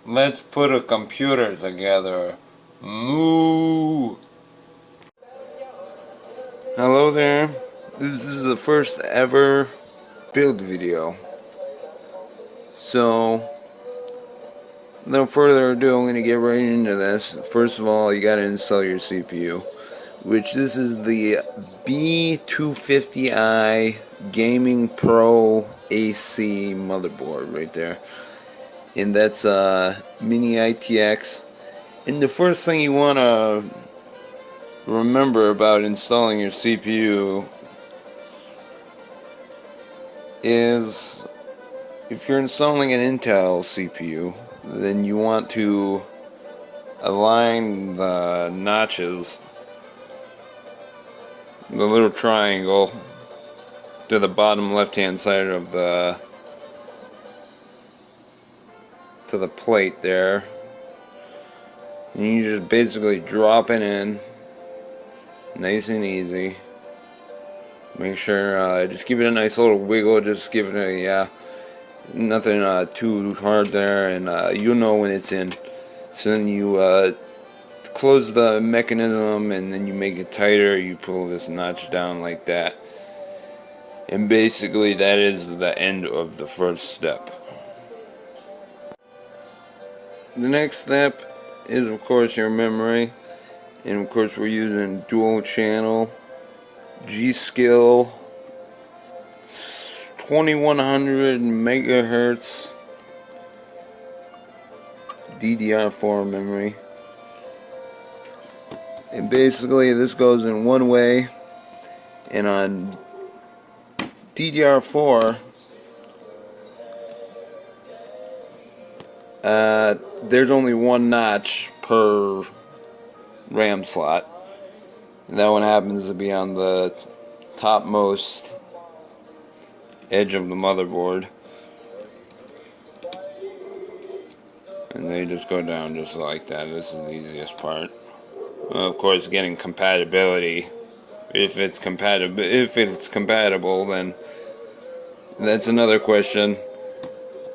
Let's put a computer together. Moo! Hello there. This is the first ever build video. So, no further ado, I'm going to get right into this. First of all, you got to install your CPU, which this is the B250i Gaming Pro AC motherboard right there. And that's mini ITX. And the first thing you want to remember about installing your CPU is if you're installing an Intel CPU, then you want to align the notches, the little triangle, to the bottom left hand side of the plate there, and you just basically drop it in nice and easy. Make sure just give it a nice little wiggle, just give it a nothing too hard there, and you'll know when it's in. So then you close the mechanism and then you make it tighter, you pull this notch down like that, and basically that is the end of the first step. The next step is of course your memory, and of course we're using dual channel G.Skill 2100 megahertz DDR4 memory. And basically this goes in one way, and on DDR4 there's only one notch per RAM slot, and that one happens to be on the topmost edge of the motherboard, and they just go down just like that. This is the easiest part. Of course, getting compatibility. If it's compatible, then that's another question.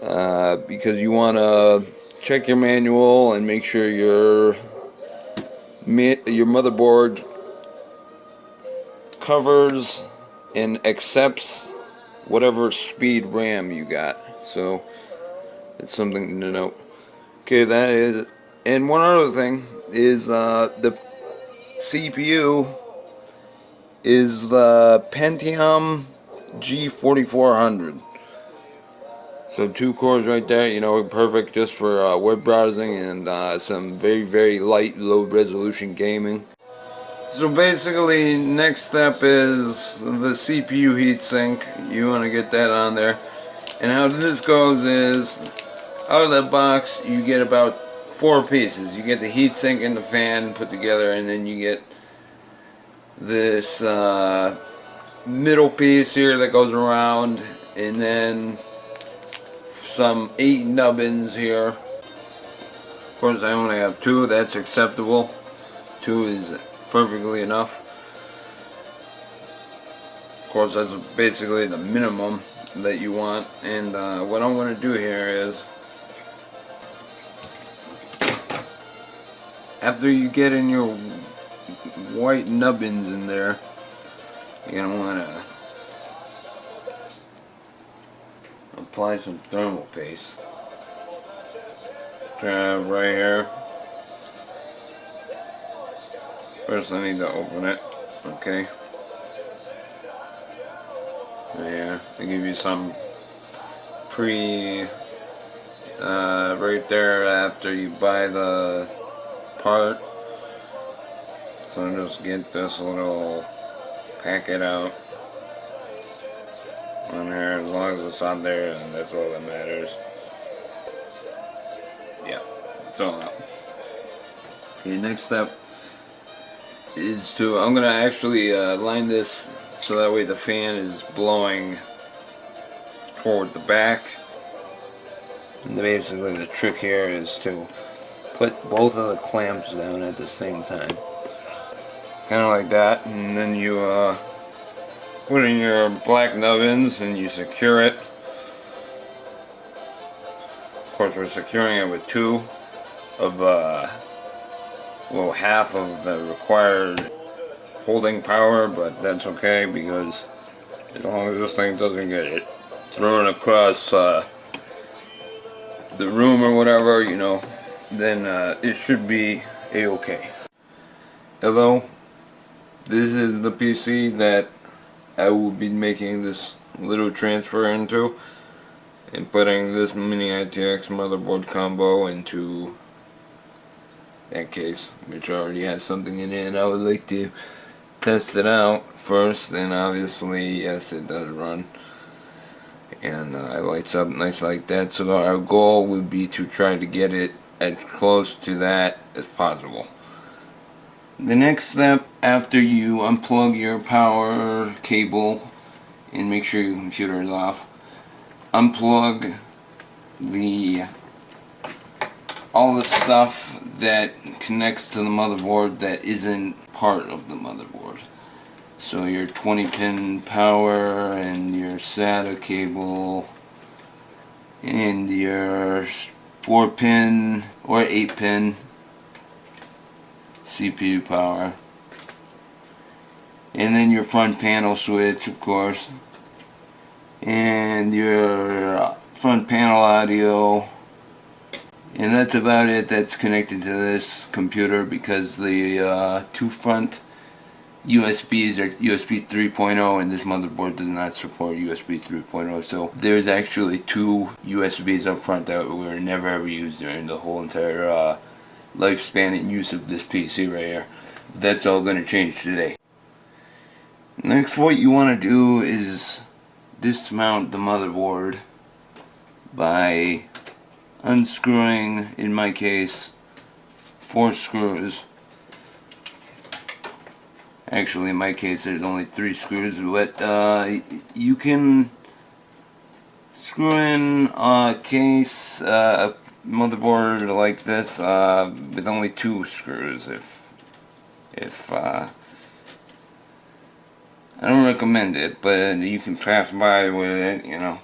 Because you want to check your manual and make sure your motherboard covers and accepts whatever speed RAM you got. So it's something to note. Okay, that is. And one other thing is the CPU is the Pentium G4400. So 2 cores right there, you know, perfect just for web browsing and some very, very light, low resolution gaming. So basically, next step is the CPU heatsink. You want to get that on there. And how this goes is, out of the box, you get about 4 pieces. You get the heatsink and the fan put together, and then you get this middle piece here that goes around, and then some 8 nubbins here. Of course, I only have 2. That's acceptable. 2 is perfectly enough. Of course, that's basically the minimum that you want. And what I'm going to do here is, after you get in your white nubbins in there, you're going to want to apply some thermal paste. Right here. First I need to open it. Okay. Yeah, they give you some right there after you buy the part. So I'll just get this little packet out on here. As long as it's on there, and that's all that matters. Yeah, it's all out. Okay, next step is I'm going to actually line this so that way the fan is blowing toward the back. And basically the trick here is to put both of the clamps down at the same time. Kind of like that, and then you put in your black nubbins and you secure it. Of course, we're securing it with two of, well, half of the required holding power, but that's okay because as long as this thing doesn't get it thrown across the room or whatever, you know, then it should be a-okay. Hello, this is the PC that I will be making this little transfer into and putting this mini ITX motherboard combo into that case, which already has something in it, and I would like to test it out first. And obviously, yes, it does run, and it lights up nice like that. So our goal would be to try to get it as close to that as possible. The next step, after you unplug your power cable and make sure your computer is off, unplug all the stuff that connects to the motherboard that isn't part of the motherboard. So your 20-pin power and your SATA cable and your 4-pin or 8-pin CPU power, and then your front panel switch, of course, and your front panel audio, and that's about it that's connected to this computer, because the two front USBs are USB 3.0 and this motherboard does not support USB 3.0, so there's actually two USBs up front that were never ever used during the whole entire lifespan and use of this PC right here. That's all going to change today. Next, what you want to do is dismount the motherboard by unscrewing, in my case, 4 screws. Actually, in my case, there's only 3 screws, but you can screw in a case, motherboard like this with only 2 screws. If I don't recommend it, but you can pass by with it, you know.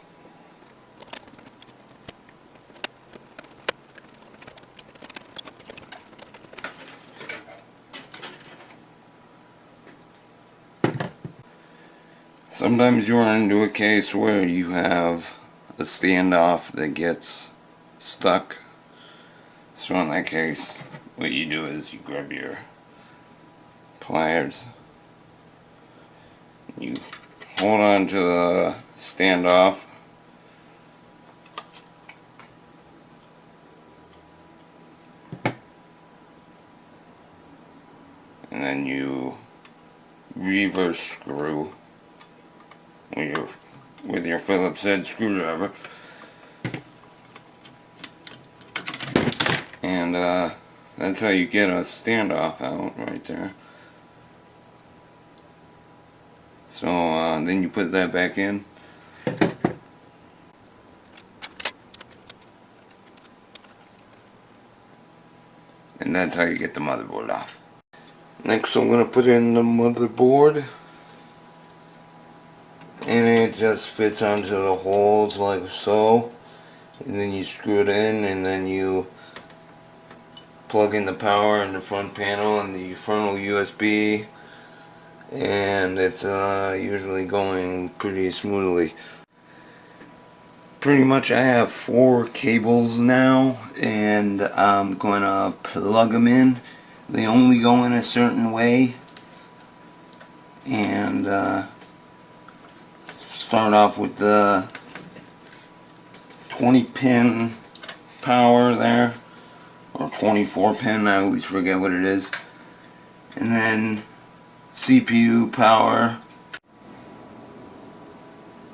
Sometimes you run into a case where you have a standoff that gets stuck. So in that case, what you do is you grab your pliers, you hold on to the standoff, and then you reverse screw with your Phillips head screwdriver, and that's how you get a standoff out right there. So then you put that back in, and that's how you get the motherboard off. Next, I'm going to put in the motherboard, and it just fits onto the holes like so, and then you screw it in, and then you plug in the power in the front panel and the frontal USB, and it's usually going pretty smoothly. Pretty much I have 4 cables now, and I'm going to plug them in. They only go in a certain way, and start off with the 20-pin power there, or 24-pin, I always forget what it is, and then CPU power.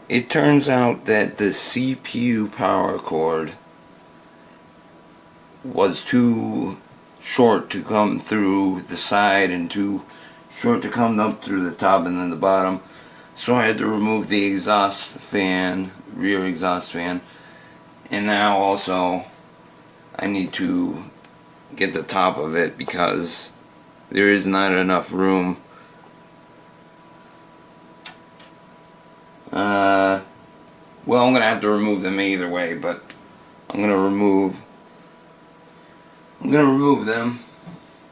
It turns out that the CPU power cord was too short to come through the side and too short to come up through the top and then the bottom, so I had to remove the exhaust fan, rear exhaust fan, and now also I need to get the top of it because there is not enough room. Well, I'm gonna have to remove them either way, but I'm gonna remove them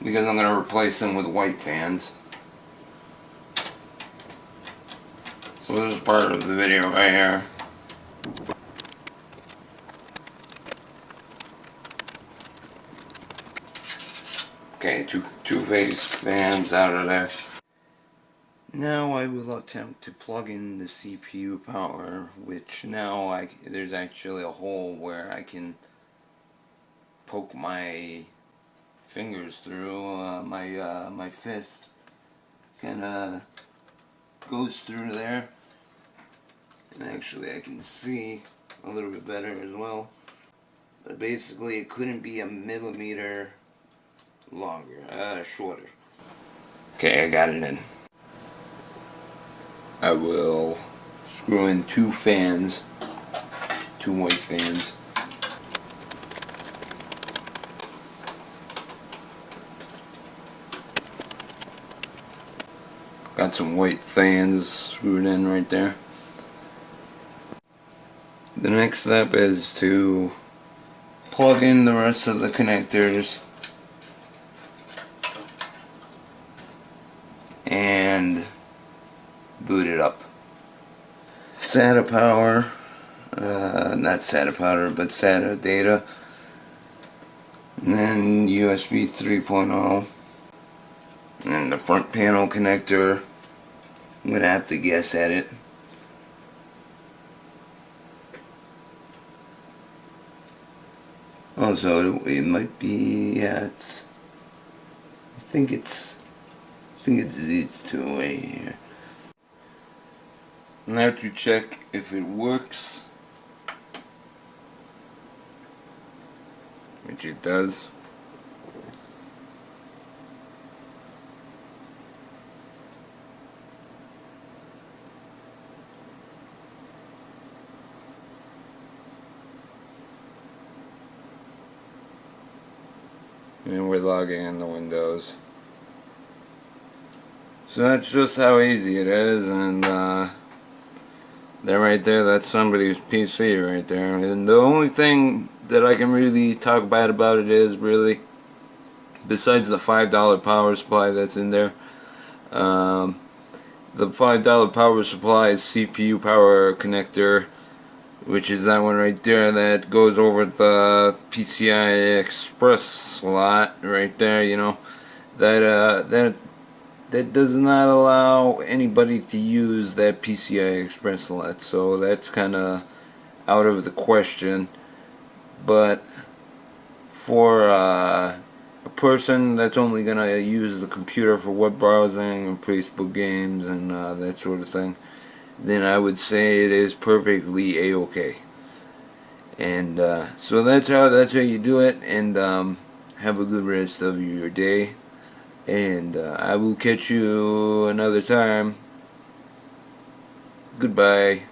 because I'm gonna replace them with white fans. So this is part of the video right here. Okay, two-phase fans out of there. Now I will attempt to plug in the CPU power, which now there's actually a hole where I can poke my fingers through. My fist kind of goes through there, and actually I can see a little bit better as well. But basically, it couldn't be a millimeter longer, shorter. Okay, I got it in. I will screw in two fans, two white fans. Got some white fans screwed in right there. The next step is to plug in the rest of the connectors and boot it up. SATA power, not SATA power, but SATA data, and then USB 3.0, and the front panel connector. I'm gonna have to guess at it. Also, it might be, yeah, I think it's these two right here. Now to check if it works, which it does. And we're logging in the Windows. So that's just how easy it is, and that right there, that's somebody's PC right there. And the only thing that I can really talk bad about it is, really, besides the $5 power supply that's in there, the $5 power supply is CPU power connector, which is that one right there that goes over the PCI Express slot right there. You know, that does not allow anybody to use that PCI Express slot, so that's kind of out of the question. But for a person that's only gonna use the computer for web browsing and Facebook games and that sort of thing, then I would say it is perfectly a-okay. And so that's how you do it. And have a good rest of your day. And I will catch you another time. Goodbye.